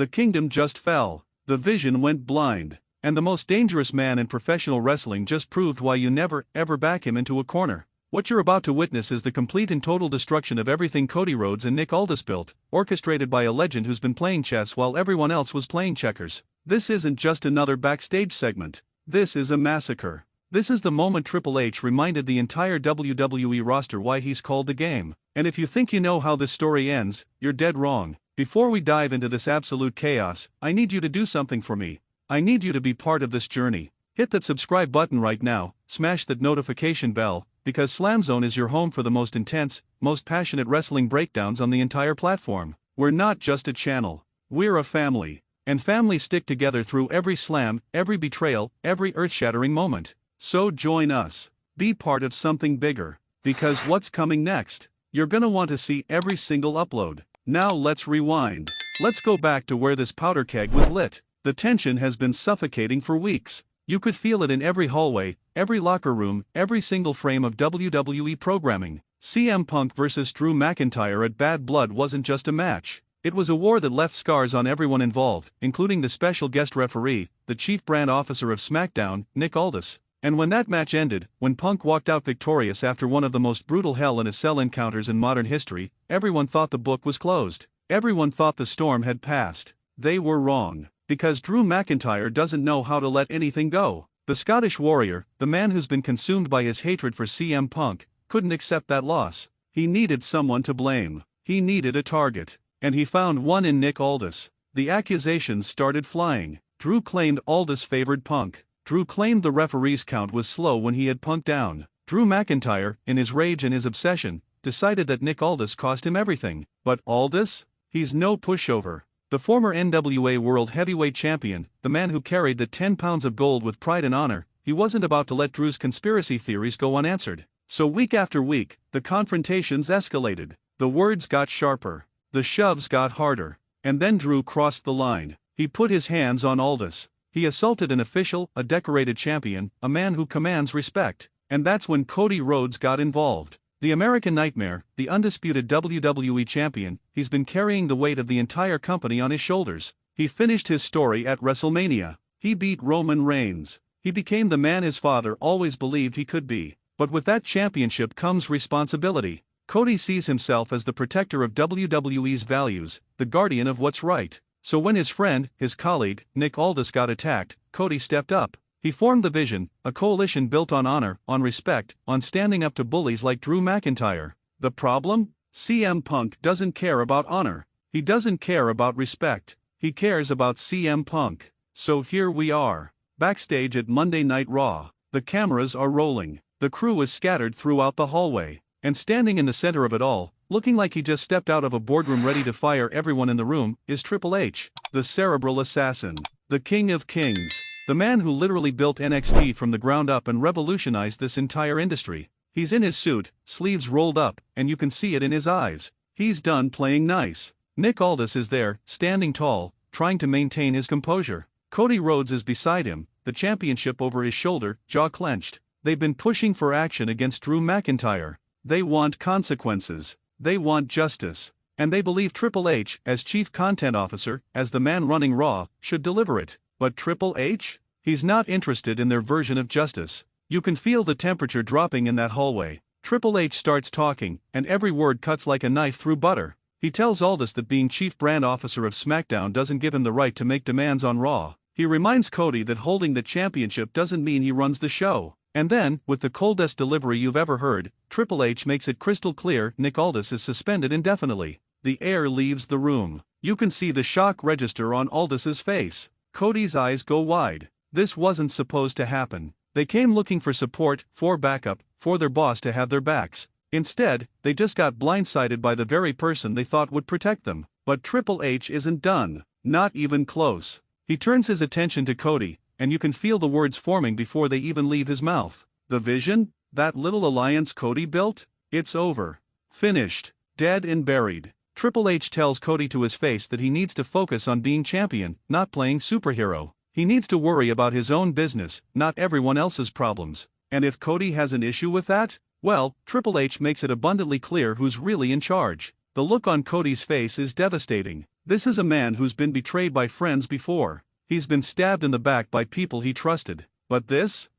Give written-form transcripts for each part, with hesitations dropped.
The kingdom just fell. The vision went blind. And the most dangerous man in professional wrestling just proved why you never, ever back him into a corner. What you're about to witness is the complete and total destruction of everything Cody Rhodes and Nick Aldis built, orchestrated by a legend who's been playing chess while everyone else was playing checkers. This isn't just another backstage segment. This is a massacre. This is the moment Triple H reminded the entire WWE roster why he's called the game. And if you think you know how this story ends, you're dead wrong. Before we dive into this absolute chaos, I need you to do something for me. I need you to be part of this journey. Hit that subscribe button right now, smash that notification bell, because SLAMZONE is your home for the most intense, most passionate wrestling breakdowns on the entire platform. We're not just a channel. We're a family. And families stick together through every slam, every betrayal, every earth-shattering moment. So join us. Be part of something bigger. Because what's coming next? You're gonna want to see every single upload. Now let's rewind. Let's go back to where this powder keg was lit. The tension has been suffocating for weeks. You could feel it in every hallway, every locker room, every single frame of WWE programming. CM Punk vs. Drew McIntyre at Bad Blood wasn't just a match. It was a war that left scars on everyone involved, including the special guest referee, the chief brand officer of SmackDown, Nick Aldis. And when that match ended, when Punk walked out victorious after one of the most brutal Hell in a Cell encounters in modern history, everyone thought the book was closed. Everyone thought the storm had passed. They were wrong. Because Drew McIntyre doesn't know how to let anything go. The Scottish Warrior, the man who's been consumed by his hatred for CM Punk, couldn't accept that loss. He needed someone to blame. He needed a target. And he found one in Nick Aldis. The accusations started flying. Drew claimed Aldis favored Punk. Drew claimed the referee's count was slow when he had Punk down. Drew McIntyre, in his rage and his obsession, decided that Nick Aldis cost him everything. But Aldis? He's no pushover. The former NWA World Heavyweight Champion, the man who carried the 10 pounds of gold with pride and honor, he wasn't about to let Drew's conspiracy theories go unanswered. So week after week, the confrontations escalated. The words got sharper. The shoves got harder. And then Drew crossed the line. He put his hands on Aldis. He assaulted an official, a decorated champion, a man who commands respect. And that's when Cody Rhodes got involved. The American Nightmare, the undisputed WWE champion, he's been carrying the weight of the entire company on his shoulders. He finished his story at WrestleMania. He beat Roman Reigns. He became the man his father always believed he could be. But with that championship comes responsibility. Cody sees himself as the protector of WWE's values, the guardian of what's right. So when his friend, his colleague, Nick Aldis got attacked, Cody stepped up. He formed the Vision, a coalition built on honor, on respect, on standing up to bullies like Drew McIntyre. The problem? CM Punk doesn't care about honor. He doesn't care about respect. He cares about CM Punk. So here we are. Backstage at Monday Night Raw. The cameras are rolling. The crew is scattered throughout the hallway. And standing in the center of it all, looking like he just stepped out of a boardroom ready to fire everyone in the room, is Triple H, the cerebral assassin. The King of Kings. The man who literally built NXT from the ground up and revolutionized this entire industry. He's in his suit, sleeves rolled up, and you can see it in his eyes. He's done playing nice. Nick Aldis is there, standing tall, trying to maintain his composure. Cody Rhodes is beside him, the championship over his shoulder, jaw clenched. They've been pushing for action against Drew McIntyre. They want consequences. They want justice. And they believe Triple H, as chief content officer, as the man running Raw, should deliver it. But Triple H? He's not interested in their version of justice. You can feel the temperature dropping in that hallway. Triple H starts talking, and every word cuts like a knife through butter. He tells Aldis that being chief brand officer of SmackDown doesn't give him the right to make demands on Raw. He reminds Cody that holding the championship doesn't mean he runs the show. And then, with the coldest delivery you've ever heard, Triple H makes it crystal clear Nick Aldis is suspended indefinitely. The air leaves the room. You can see the shock register on Aldis's face. Cody's eyes go wide. This wasn't supposed to happen. They came looking for support, for backup, for their boss to have their backs. Instead, they just got blindsided by the very person they thought would protect them. But Triple H isn't done. Not even close. He turns his attention to Cody, and you can feel the words forming before they even leave his mouth. The Vision? That little alliance Cody built? It's over. Finished. Dead and buried. Triple H tells Cody to his face that he needs to focus on being champion, not playing superhero. He needs to worry about his own business, not everyone else's problems. And if Cody has an issue with that, well, Triple H makes it abundantly clear who's really in charge. The look on Cody's face is devastating. This is a man who's been betrayed by friends before. He's been stabbed in the back by people he trusted. But this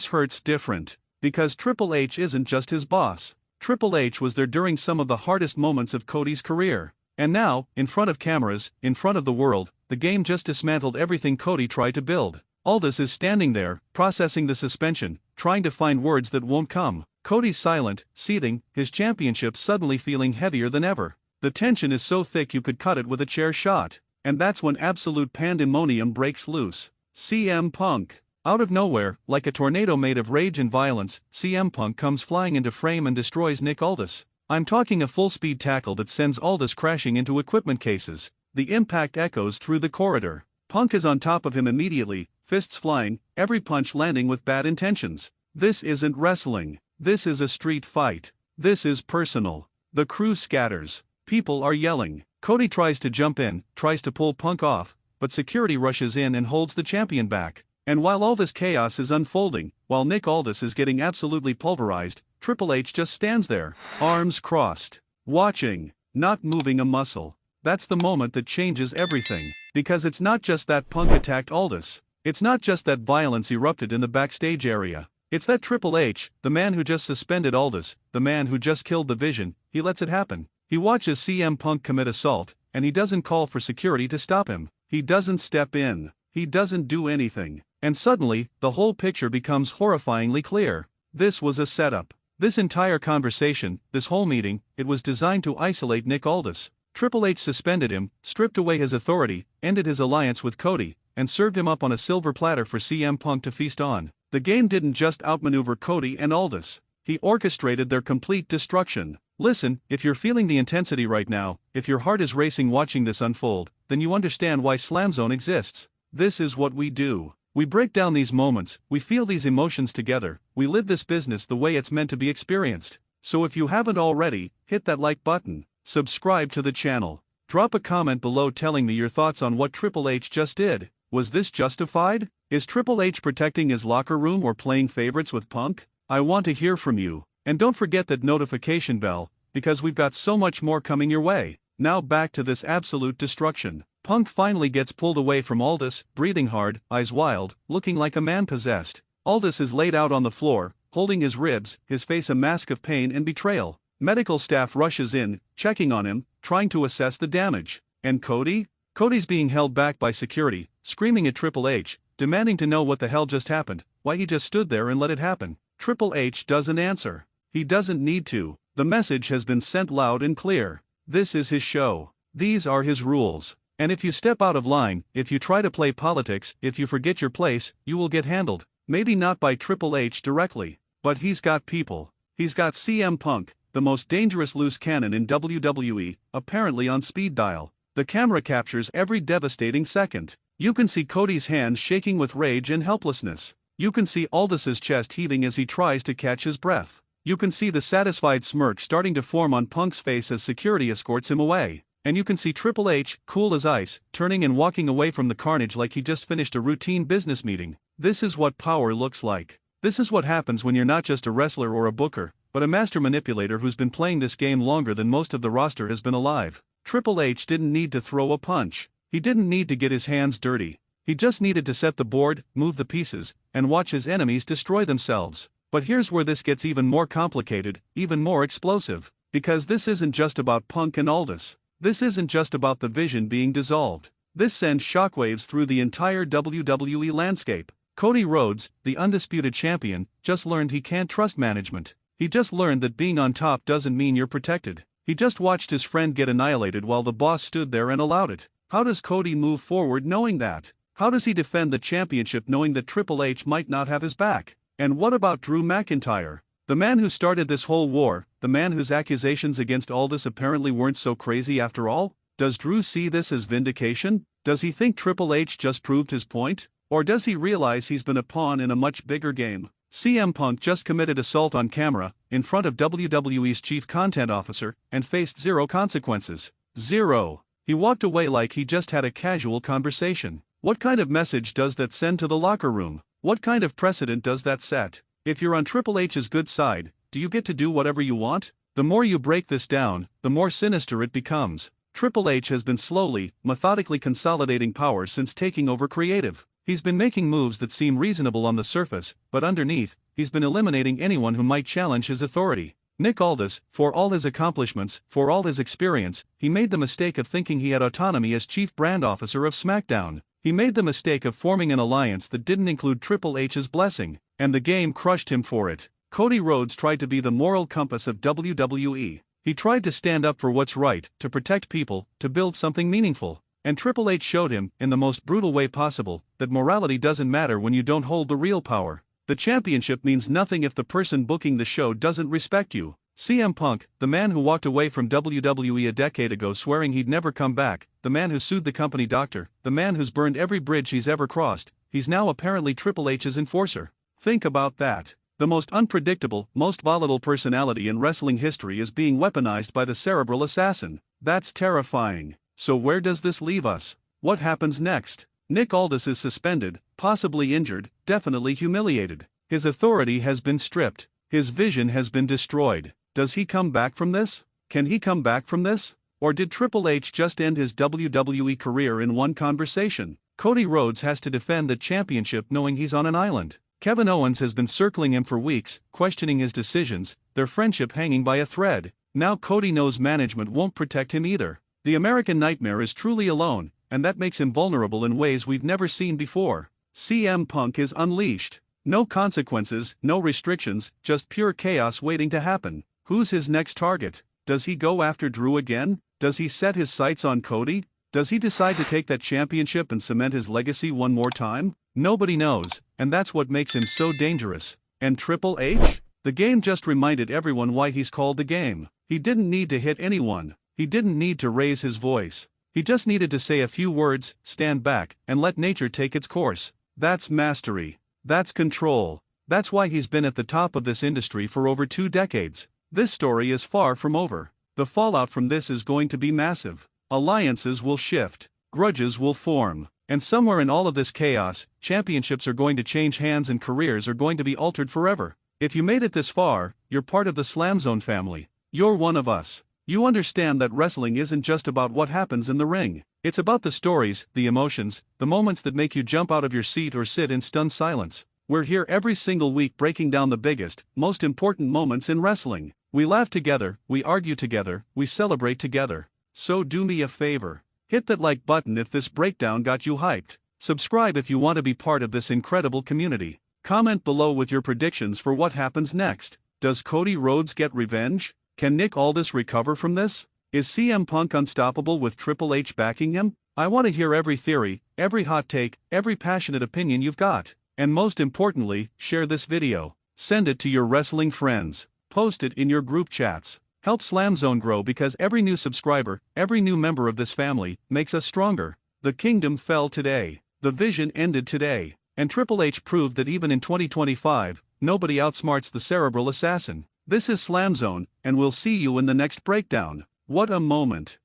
hurts different. Because Triple H isn't just his boss. Triple H was there during some of the hardest moments of Cody's career. And now, in front of cameras, in front of the world, the game just dismantled everything Cody tried to build. Aldis is standing there, processing the suspension, trying to find words that won't come. Cody's silent, seething, his championship suddenly feeling heavier than ever. The tension is so thick you could cut it with a chair shot. And that's when absolute pandemonium breaks loose. CM Punk. Out of nowhere, like a tornado made of rage and violence, CM Punk comes flying into frame and destroys Nick Aldis. I'm talking a full-speed tackle that sends Aldis crashing into equipment cases. The impact echoes through the corridor. Punk is on top of him immediately, fists flying, every punch landing with bad intentions. This isn't wrestling. This is a street fight. This is personal. The crew scatters. People are yelling. Cody tries to jump in, tries to pull Punk off, but security rushes in and holds the champion back. And while all this chaos is unfolding, while Nick Aldis is getting absolutely pulverized, Triple H just stands there, arms crossed, watching, not moving a muscle. That's the moment that changes everything. Because it's not just that Punk attacked Aldis. It's not just that violence erupted in the backstage area. It's that Triple H, the man who just suspended Aldis, the man who just killed the Vision, he lets it happen. He watches CM Punk commit assault, and he doesn't call for security to stop him. He doesn't step in. He doesn't do anything. And suddenly, the whole picture becomes horrifyingly clear. This was a setup. This entire conversation, this whole meeting, it was designed to isolate Nick Aldis. Triple H suspended him, stripped away his authority, ended his alliance with Cody, and served him up on a silver platter for CM Punk to feast on. The game didn't just outmaneuver Cody and Aldis. He orchestrated their complete destruction. Listen, if you're feeling the intensity right now, if your heart is racing watching this unfold, then you understand why SLAMZONE exists. This is what we do. We break down these moments, we feel these emotions together, we live this business the way it's meant to be experienced. So if you haven't already, hit that like button, subscribe to the channel, drop a comment below telling me your thoughts on what Triple H just did. Was this justified? Is Triple H protecting his locker room or playing favorites with Punk? I want to hear from you. And don't forget that notification bell, because we've got so much more coming your way. Now back to this absolute destruction. Punk finally gets pulled away from Aldis, breathing hard, eyes wild, looking like a man possessed. Aldis is laid out on the floor, holding his ribs, his face a mask of pain and betrayal. Medical staff rushes in, checking on him, trying to assess the damage. And Cody? Cody's being held back by security, screaming at Triple H, demanding to know what the hell just happened, why he just stood there and let it happen. Triple H doesn't answer. He doesn't need to. The message has been sent loud and clear. This is his show. These are his rules. And if you step out of line, if you try to play politics, if you forget your place, you will get handled. Maybe not by Triple H directly, but he's got people. He's got CM Punk, the most dangerous loose cannon in WWE, apparently on speed dial. The camera captures every devastating second. You can see Cody's hands shaking with rage and helplessness. You can see Aldis's chest heaving as he tries to catch his breath. You can see the satisfied smirk starting to form on Punk's face as security escorts him away. And you can see Triple H, cool as ice, turning and walking away from the carnage like he just finished a routine business meeting. This is what power looks like. This is what happens when you're not just a wrestler or a booker, but a master manipulator who's been playing this game longer than most of the roster has been alive. Triple H didn't need to throw a punch. He didn't need to get his hands dirty. He just needed to set the board, move the pieces, and watch his enemies destroy themselves. But here's where this gets even more complicated, even more explosive. Because this isn't just about Punk and Aldis. This isn't just about the Vision being dissolved. This sends shockwaves through the entire WWE landscape. Cody Rhodes, the undisputed champion, just learned he can't trust management. He just learned that being on top doesn't mean you're protected. He just watched his friend get annihilated while the boss stood there and allowed it. How does Cody move forward knowing that? How does he defend the championship knowing that Triple H might not have his back? And what about Drew McIntyre? The man who started this whole war, the man whose accusations against Aldis apparently weren't so crazy after all? Does Drew see this as vindication? Does he think Triple H just proved his point? Or does he realize he's been a pawn in a much bigger game? CM Punk just committed assault on camera, in front of WWE's chief content officer, and faced zero consequences. Zero. He walked away like he just had a casual conversation. What kind of message does that send to the locker room? What kind of precedent does that set? If you're on Triple H's good side, do you get to do whatever you want? The more you break this down, the more sinister it becomes. Triple H has been slowly, methodically consolidating power since taking over creative. He's been making moves that seem reasonable on the surface, but underneath, he's been eliminating anyone who might challenge his authority. Nick Aldis, for all his accomplishments, for all his experience, he made the mistake of thinking he had autonomy as chief brand officer of SmackDown. He made the mistake of forming an alliance that didn't include Triple H's blessing, and the game crushed him for it. Cody Rhodes tried to be the moral compass of WWE. He tried to stand up for what's right, to protect people, to build something meaningful. And Triple H showed him, in the most brutal way possible, that morality doesn't matter when you don't hold the real power. The championship means nothing if the person booking the show doesn't respect you. CM Punk, the man who walked away from WWE a decade ago swearing he'd never come back, the man who sued the company doctor, the man who's burned every bridge he's ever crossed, he's now apparently Triple H's enforcer. Think about that. The most unpredictable, most volatile personality in wrestling history is being weaponized by the cerebral assassin. That's terrifying. So where does this leave us? What happens next? Nick Aldis is suspended, possibly injured, definitely humiliated. His authority has been stripped. His vision has been destroyed. Does he come back from this? Can he come back from this? Or did Triple H just end his WWE career in one conversation? Cody Rhodes has to defend the championship knowing he's on an island. Kevin Owens has been circling him for weeks, questioning his decisions, their friendship hanging by a thread. Now Cody knows management won't protect him either. The American Nightmare is truly alone, and that makes him vulnerable in ways we've never seen before. CM Punk is unleashed. No consequences, no restrictions, just pure chaos waiting to happen. Who's his next target? Does he go after Drew again? Does he set his sights on Cody? Does he decide to take that championship and cement his legacy one more time? Nobody knows, and that's what makes him so dangerous. And Triple H? The game just reminded everyone why he's called the game. He didn't need to hit anyone. He didn't need to raise his voice. He just needed to say a few words, stand back, and let nature take its course. That's mastery. That's control. That's why he's been at the top of this industry for over 2 decades. This story is far from over. The fallout from this is going to be massive. Alliances will shift. Grudges will form. And somewhere in all of this chaos, championships are going to change hands and careers are going to be altered forever. If you made it this far, you're part of the SLAMZONE family. You're one of us. You understand that wrestling isn't just about what happens in the ring. It's about the stories, the emotions, the moments that make you jump out of your seat or sit in stunned silence. We're here every single week breaking down the biggest, most important moments in wrestling. We laugh together, we argue together, we celebrate together. So do me a favor. Hit that like button if this breakdown got you hyped. Subscribe if you want to be part of this incredible community. Comment below with your predictions for what happens next. Does Cody Rhodes get revenge? Can Nick Aldis recover from this? Is CM Punk unstoppable with Triple H backing him? I want to hear every theory, every hot take, every passionate opinion you've got. And most importantly, share this video. Send it to your wrestling friends. Post it in your group chats. Help SLAMZONE grow because every new subscriber, every new member of this family, makes us stronger. The kingdom fell today. The vision ended today. And Triple H proved that even in 2025, nobody outsmarts the cerebral assassin. This is SLAMZONE, and we'll see you in the next breakdown. What a moment.